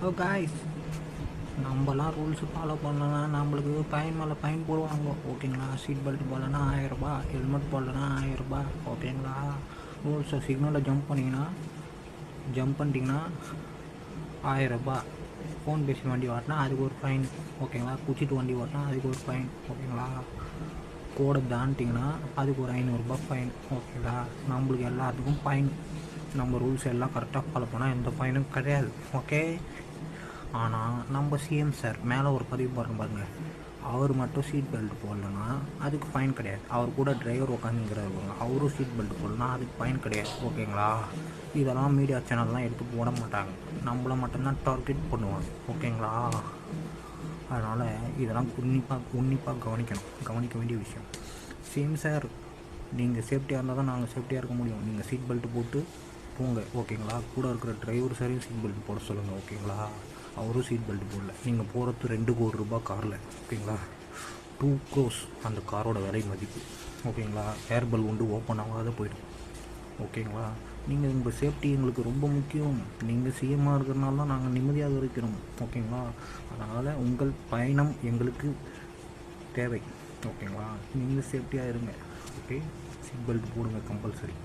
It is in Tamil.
ஓ காய்ஸ், நம்மலாம் ரூல்ஸ் ஃபாலோ பண்ணலன்னா நம்மளுக்கு ஃபைன் மேலே ஃபைன் போடுவாங்க. ஓகேங்களா? சீட் பெல்ட் போடலன்னா 1000ரூபா, ஹெல்மெட் போடலன்னா 1000ரூபா. ஓகேங்களா? ரூல்ஸை சிக்னலில் ஜம்ப் பண்ணிட்டீங்கன்னா 1000ரூபா. ஃபோன் பேசி வண்டி ஓட்டினா அதுக்கு ஒரு ஃபைன். ஓகேங்களா? குச்சிட்டு வண்டி ஓட்டினா அதுக்கு ஒரு ஃபைன். ஓகேங்களா? கோடை தாண்டிட்டிங்கன்னா அதுக்கு ஒரு 500ரூபா ஃபைன். ஓகேங்களா? நம்மளுக்கு எல்லாத்துக்கும் ஃபைன். நம்ம ரூல்ஸ் எல்லாம் கரெக்டாக ஃபாலோ பண்ணால் எந்த ஃபைனும் கிடையாது. ஓகே. ஆனால் நம்ம சிஎம் சார் மேலே ஒரு பதிவு போடுறோம் பாருங்கள், அவர் மட்டும் சீட் பெல்ட் போடலன்னா அதுக்கு ஃபைன் கிடையாது. அவர் கூட டிரைவர் உட்காந்துங்கிறாரு, அவரும் சீட் பெல்ட் போடலன்னா அதுக்கு ஃபைன் கிடையாது. ஓகேங்களா? இதெல்லாம் மீடியா சேனல்லாம் எடுத்து போட மாட்டாங்க, நம்மளை மட்டும்தான் டார்கெட் பண்ணுவாங்க. ஓகேங்களா? அதனால் இதெல்லாம் உன்னிப்பாக கவனிக்க வேண்டிய விஷயம். சிஎம் சார், நீங்கள் சேஃப்டியாக இருந்தால் தான் நாங்கள் சேஃப்டியாக இருக்க முடியும். நீங்கள் சீட் பெல்ட் போட்டு போங்க. ஓகேங்களா? கூட இருக்கிற டிரைவர் சாரையும் சீட் பெல்ட் போட சொல்லுங்கள். ஓகேங்களா? அவரும் சீட் பெல்ட் போடல. நீங்கள் போகிறது 2 கோடி ரூபாய் காரில். ஓகேங்களா? 2 crores அந்த காரோட விலை மதிப்பு. ஓகேங்களா? ஏர் பலூன் ஓப்பன் ஆகாத போய்டும். ஓகேங்களா? நீங்கள் உங்கள் சேஃப்டி எங்களுக்கு ரொம்ப முக்கியம். நீங்கள் சிஎம்மாக இருக்கிறனால தான் நாங்கள் நிம்மதியாக இருக்கிறோம். ஓகேங்களா? அதனால் உங்கள் பயணம் எங்களுக்கு தேவை. ஓகேங்களா? நீங்கள் சேஃப்டியாக இருங்க. ஓகே. சீட் பெல்ட் போடுங்க கம்பல்சரி.